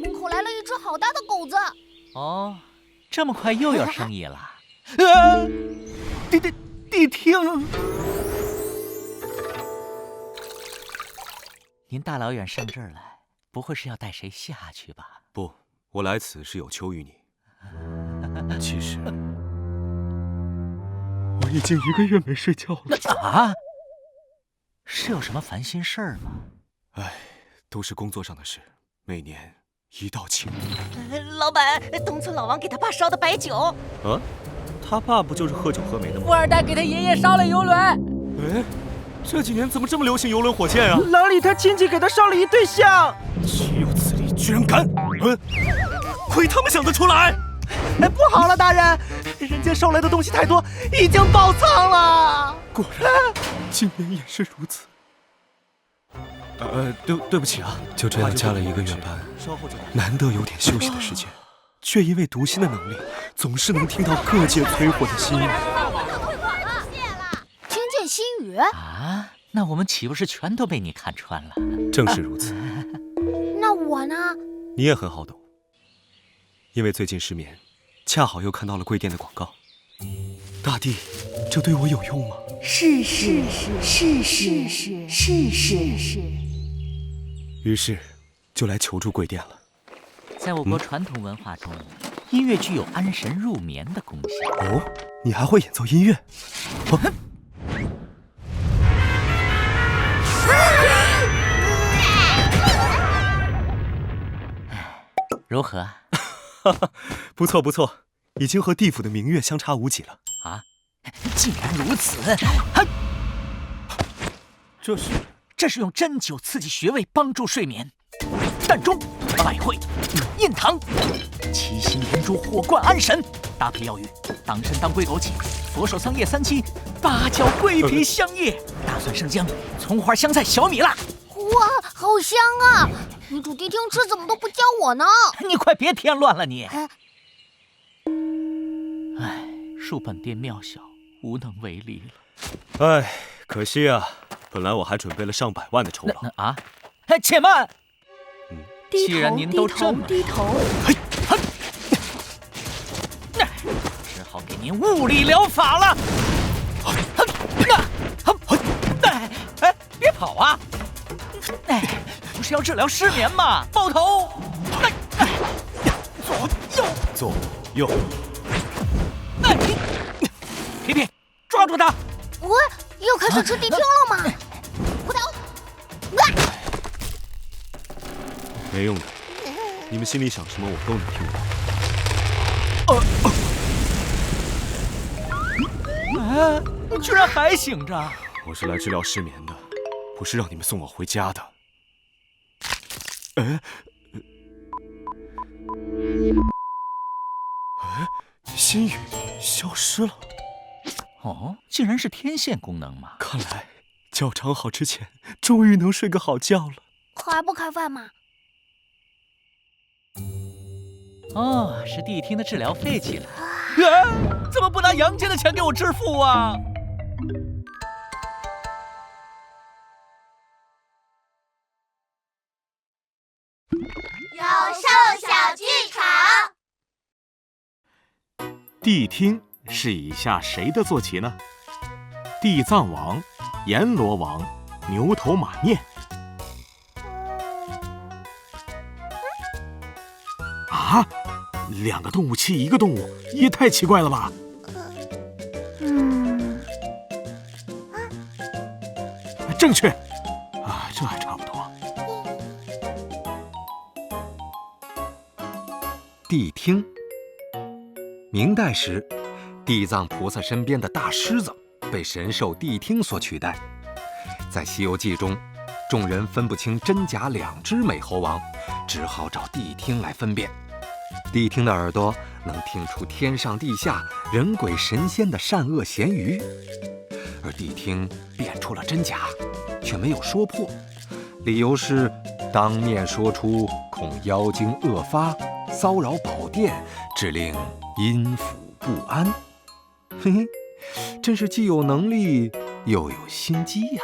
门口来了一只好大的狗子。哦，这么快又有生意了？谛听，您大老远上这儿来，不会是要带谁下去吧？不，我来此是有求于你。其实我已经1个月没睡觉了。啊？是有什么烦心事儿吗？哎，都是工作上的事。每年一到清明，老板，东村老王给他爸烧的白酒。啊，他爸不就是喝酒喝没的吗？富二代给他爷爷烧了游轮。哎，这几年怎么这么流行游轮火箭啊？老李他亲戚给他烧了一对象。岂有此理，居然敢！亏他们想得出来！哎，不好了，大人，人家收来的东西太多，已经爆仓了。果然，今年也是如此。对不起啊，就这样加了1个月班，难得有点休息的时间，却因为读心的能力，总是能听到各界催婚的心语。听见心语啊，那我们岂不是全都被你看穿了？正是如此。那我呢？你也很好懂，因为最近失眠，恰好又看到了贵店的广告。大帝，这对我有用吗？是。于是，就来求助贵店了。在我国传统文化中，音乐具有安神入眠的功效。哦，你还会演奏音乐？哦，如何？不错，已经和地府的明月相差无几了。啊，既然如此，这是用针灸刺激穴位，帮助睡眠。膻中、百会、印堂、七星连珠、火冠安神，搭配药浴：党参、当归、枸杞、佛手、桑叶、三七、八角、桂皮、香叶、大蒜、生姜、葱花、香菜、小米辣。哇，好香啊！你煮谛听吃怎么都不教我呢？你快别添乱了你！哎，恕本店庙小，无能为力了。哎，可惜啊，本来我还准备了上百万的酬劳。啊！哎，且慢！低既然您都这么低头，只好给您物理疗法了。哎，别跑啊！哎，不是要治疗失眠吗？抱头，左右，皮皮，抓住他！我又开始吃谛听了吗？回头，没用的，你们心里想什么我都能听懂。居然还醒着！我是来治疗失眠的，不是让你们送我回家的。哎，心语消失了。哦，竟然是天线功能吗？看来脚长好之前，终于能睡个好觉了。还不开饭吗？哦，是谛听的治疗费寄来。怎么不拿杨家的钱给我支付啊？有声小剧场。谛听是以下谁的坐骑呢？地藏王、阎罗王、牛头马面。啊，2个动物骑1个动物，也太奇怪了吧？正确。啊，这还差不多。谛听。明代时，地藏菩萨身边的大狮子被神兽谛听所取代。在《西游记》中，众人分不清真假2只美猴王，只好找谛听来分辨。谛听的耳朵能听出天上地下、人鬼神仙的善恶咸愚，而谛听辨出了真假，却没有说破，理由是当面说出，恐妖精恶发，骚扰宝殿，致令阴府不安。嘿嘿，真是既有能力又有心机呀。